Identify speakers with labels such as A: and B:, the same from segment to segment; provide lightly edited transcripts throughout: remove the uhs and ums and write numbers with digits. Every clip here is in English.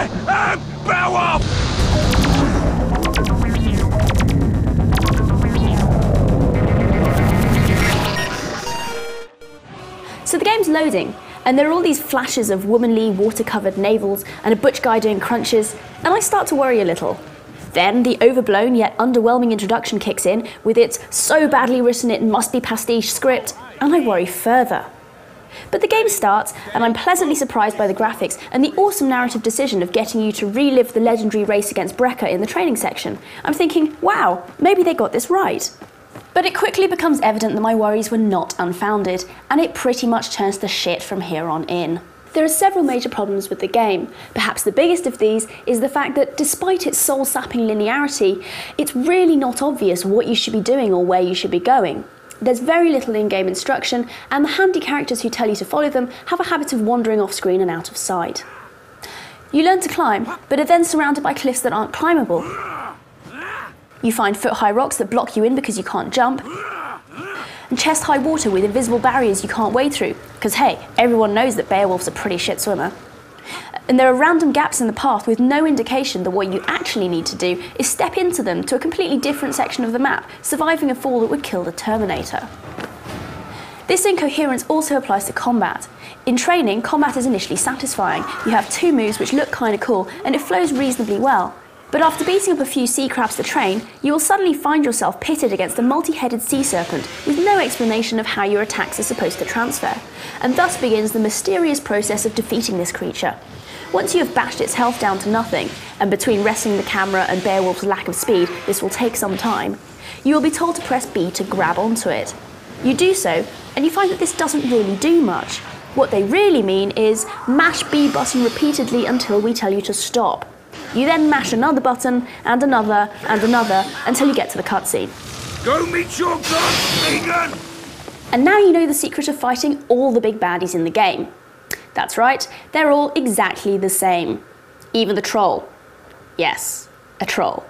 A: I am Beowulf!
B: So the game's loading, and there are all these flashes of womanly, water-covered navels and a butch guy doing crunches, and I start to worry a little. Then the overblown yet underwhelming introduction kicks in with its so badly written it must be pastiche script, and I worry further. But the game starts, and I'm pleasantly surprised by the graphics and the awesome narrative decision of getting you to relive the legendary race against Brekka in the training section. I'm thinking, wow, maybe they got this right. But it quickly becomes evident that my worries were not unfounded, and it pretty much turns to shit from here on in. There are several major problems with the game. Perhaps the biggest of these is the fact that despite its soul-sapping linearity, it's really not obvious what you should be doing or where you should be going. There's very little in-game instruction, and the handy characters who tell you to follow them have a habit of wandering off screen and out of sight. You learn to climb, but are then surrounded by cliffs that aren't climbable. You find foot-high rocks that block you in because you can't jump, and chest-high water with invisible barriers you can't wade through, because hey, everyone knows that Beowulf's a pretty shit swimmer. And there are random gaps in the path with no indication that what you actually need to do is step into them to a completely different section of the map, surviving a fall that would kill the Terminator. This incoherence also applies to combat. In training, combat is initially satisfying. You have two moves which look kinda cool, and it flows reasonably well. But after beating up a few sea crabs to train, you will suddenly find yourself pitted against a multi-headed sea serpent with no explanation of how your attacks are supposed to transfer. And thus begins the mysterious process of defeating this creature. Once you have bashed its health down to nothing, and between wrestling the camera and Beowulf's lack of speed, this will take some time, you will be told to press B to grab onto it. You do so, and you find that this doesn't really do much. What they really mean is mash B button repeatedly until we tell you to stop. You then mash another button, and another, until you get to the cutscene.
A: Go meet your god, Megan!
B: And now you know the secret of fighting all the big baddies in the game. That's right, they're all exactly the same. Even the troll. Yes, a troll.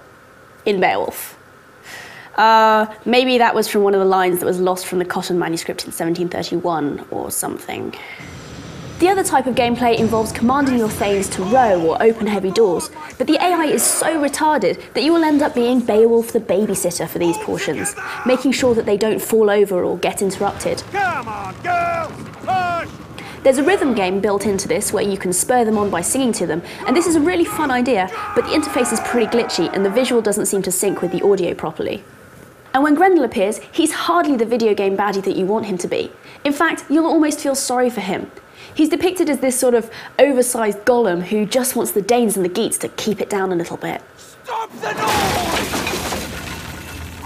B: In Beowulf. Maybe that was from one of the lines that was lost from the Cotton manuscript in 1731 or something. The other type of gameplay involves commanding your thanes to row or open heavy doors, but the AI is so retarded that you will end up being Beowulf the babysitter for these portions, making sure that they don't fall over or get interrupted.
A: Come on, girls! Push!
B: There's a rhythm game built into this where you can spur them on by singing to them, and this is a really fun idea, but the interface is pretty glitchy and the visual doesn't seem to sync with the audio properly. And when Grendel appears, he's hardly the video game baddie that you want him to be. In fact, you'll almost feel sorry for him. He's depicted as this sort of oversized golem who just wants the Danes and the Geats to keep it down a little bit.
A: Stop the noise!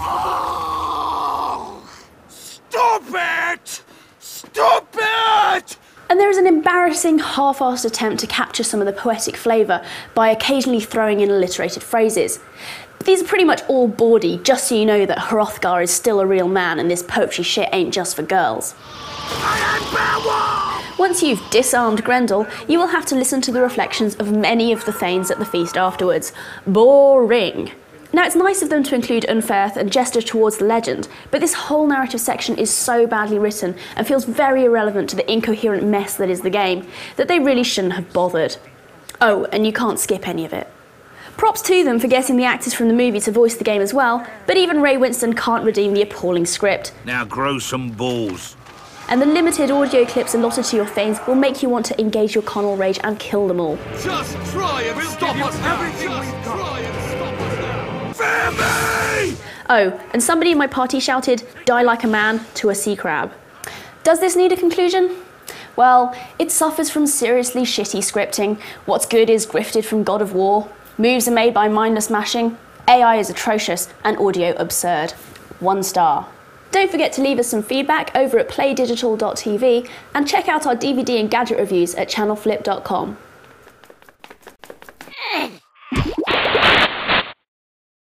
A: Oh! Stop it! Stop it!
B: And there is an embarrassing, half-assed attempt to capture some of the poetic flavour by occasionally throwing in alliterated phrases. But these are pretty much all bawdy, just so you know that Hrothgar is still a real man and this poetry shit ain't just for girls.
A: I am Beowulf!
B: Once you've disarmed Grendel, you will have to listen to the reflections of many of the thanes at the feast afterwards. Boring. Now, it's nice of them to include Unferth and gesture towards the legend, but this whole narrative section is so badly written and feels very irrelevant to the incoherent mess that is the game, that they really shouldn't have bothered. Oh, and you can't skip any of it. Props to them for getting the actors from the movie to voice the game as well, but even Ray Winston can't redeem the appalling script.
A: Now grow some balls.
B: And the limited audio clips allotted to your thanes will make you want to engage your Connell rage and kill them all.
C: Just try and stop us now! Just try and stop us now!
A: Family!
B: Oh, and somebody in my party shouted, "Die like a man," to a sea crab. Does this need a conclusion? Well, it suffers from seriously shitty scripting. What's good is grifted from God of War. Moves are made by mindless mashing. AI is atrocious and audio absurd. 1 star. Don't forget to leave us some feedback over at playdigital.tv and check out our DVD and gadget reviews at channelflip.com.